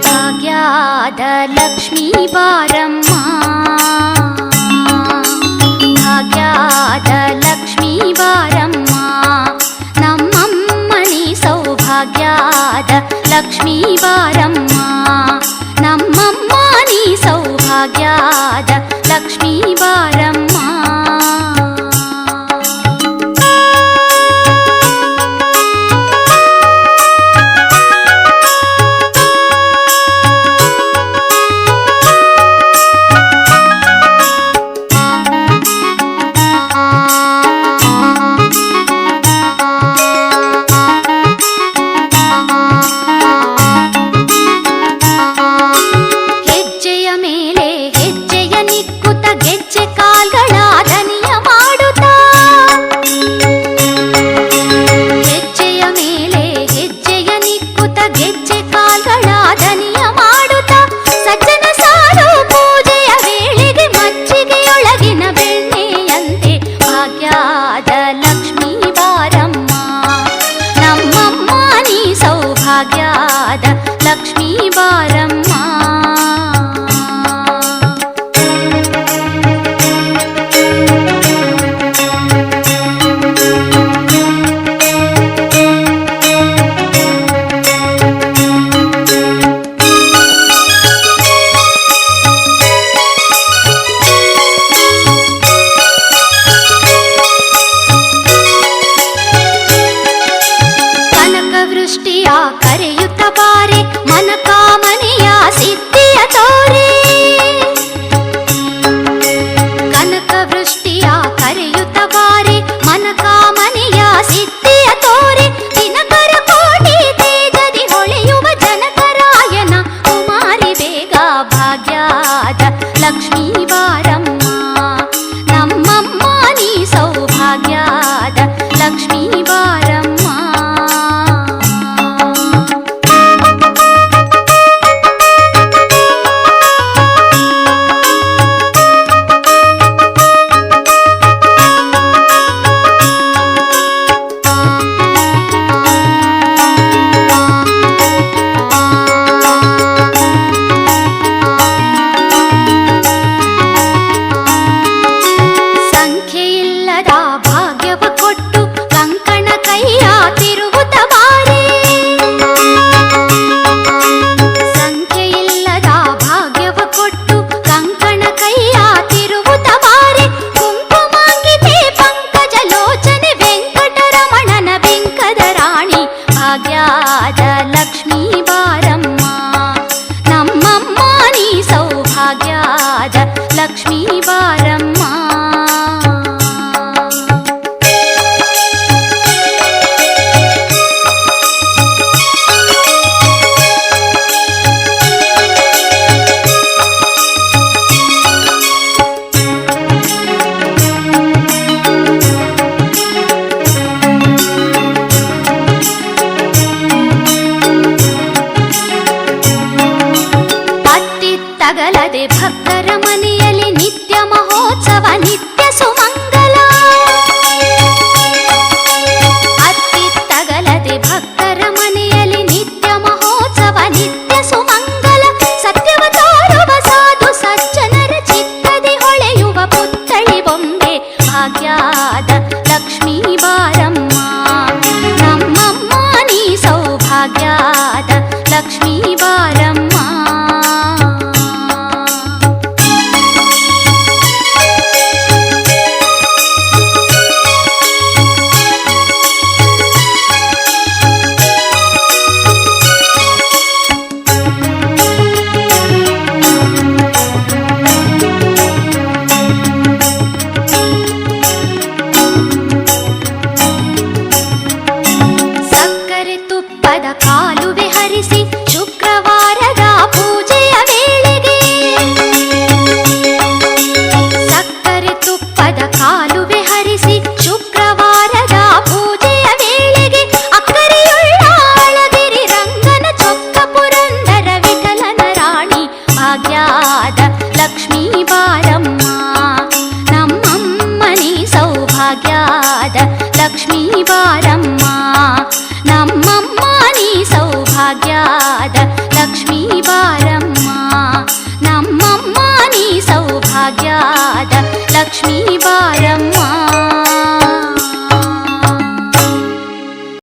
ಭಾಗ್ಯದ ಲಕ್ಷ್ಮೀ ಬಾರಮ್ಮ, ಭಾಗ್ಯದ ಲಕ್ಷ್ಮೀ ಬಾರಮ್ಮ, ನಮ್ಮಮ್ಮನಿ ಸೌಭಾಗ್ಯದ ಲಕ್ಷ್ಮೀ ಬಾರಮ್ಮ, ನಮ್ಮಮ್ಮ ನೀ ಸೌಭಾಗ್ಯದ ಲಕ್ಷ್ಮೀ ಬಾರಮ್ಮ. ಲಕ್ಷ್ಮೀ ಬಾರಮ್ಮ. ಕನಕವೃಷ್ಟಿಯ ಕರೆಯುತ್ತ ಬಾರೆ, ಮನಕಾಮನೆಯ ಸಿದ್ಧಿಯ ತೋರೆ. ಕನಕವೃಷ್ಟಿಯ ಕರೆಯುತ್ತ ಬಾರೆ, ಮನಕಾಮನೆಯ ಸಿದ್ಧಿಯ ತೋರೆ. ದಿನಕರ ಕೋಟಿ ತೇಜದಿ ಹೊಳೆಯುವ ಜನಕರಾಯನ ಕುಮಾರಿ ಬೇಗ ಭಾಗ್ಯದ ಲಕ್ಷ್ಮೀ ಬಾರಮ್ಮ, ನಮ್ಮಮ್ಮ ನೀ ಸೌಭಾಗ್ಯದ ಲಕ್ಷ್ಮೀ ಬಾರಮ್ಮ. ಭಾಗ್ಯದ ಲಕ್ಷ್ಮೀ ಬಾರಮ್ಮ, ನಮ್ಮಮ್ಮ ನೀ ಸೌಭಾಗ್ಯದ ಲಕ್ಷ್ಮೀ ಬಾರಮ್ಮ. ತಗಲದೆ ಭಕ್ತರ ಮನೆಯಲ್ಲಿ ನಿತ್ಯ ಮಹೋತ್ಸವ, ನಿತ್ಯ ಸುಮಂಗಲ. ಅತ್ತಿ ತಗಲದೆ ಭಕ್ತರ ಮನೆಯಲ್ಲಿ ನಿತ್ಯ ಮಹೋತ್ಸವ, ನಿತ್ಯ ಸುಮಂಗಲ. ಸತ್ಯವ ತೋರುವ ಸಾಧು ಸಜ್ಜನರ ಚಿತ್ತದಿ ಹೊಳೆಯುವ ಪುತ್ಥಳಿ ಬೊಂಬೆ ಭಾಗ್ಯದ ಲಕ್ಷ್ಮೀ ಬಾರಮ್ಮ, ನಮ್ಮಮ್ಮ ನೀ ಸೌಭಾಗ್ಯದ ಲಕ್ಷ್ಮೀ ಬಾರಮ್ಮ. ತುಪ್ಪದ ಕಾಲುವೆ ಹರಿಸಿ ಶುಕ್ರವಾರದ ಪೂಜೆಯ ವೇಳೆಗೆ, ಸಕ್ಕರೆ ತುಪ್ಪದ ಕಾಲುವೆ ಹರಿಸಿ ಶುಕ್ರವಾರದ ಪೂಜೆಯ ವೇಳೆಗೆ. ಅಕ್ಕರೆಯುಳ್ಳ ಅಳಗಿರಿ ರಂಗನ ಚೊಕ್ಕ ಪುರಂದರ ವಿಠಲನ ರಾಣಿ ಭಾಗ್ಯದ ಲಕ್ಷ್ಮೀ ಬಾರಮ್ಮ, ನಮ್ಮಮ್ಮ ನೀ ಸೌಭಾಗ್ಯದ ಲಕ್ಷ್ಮೀ ಬಾರಮ್ಮ, ನಮ್ಮಮ್ಮ ನೀ ಸೌಭಾಗ್ಯದ ಲಕ್ಷ್ಮೀ ಬಾರಮ್ಮ.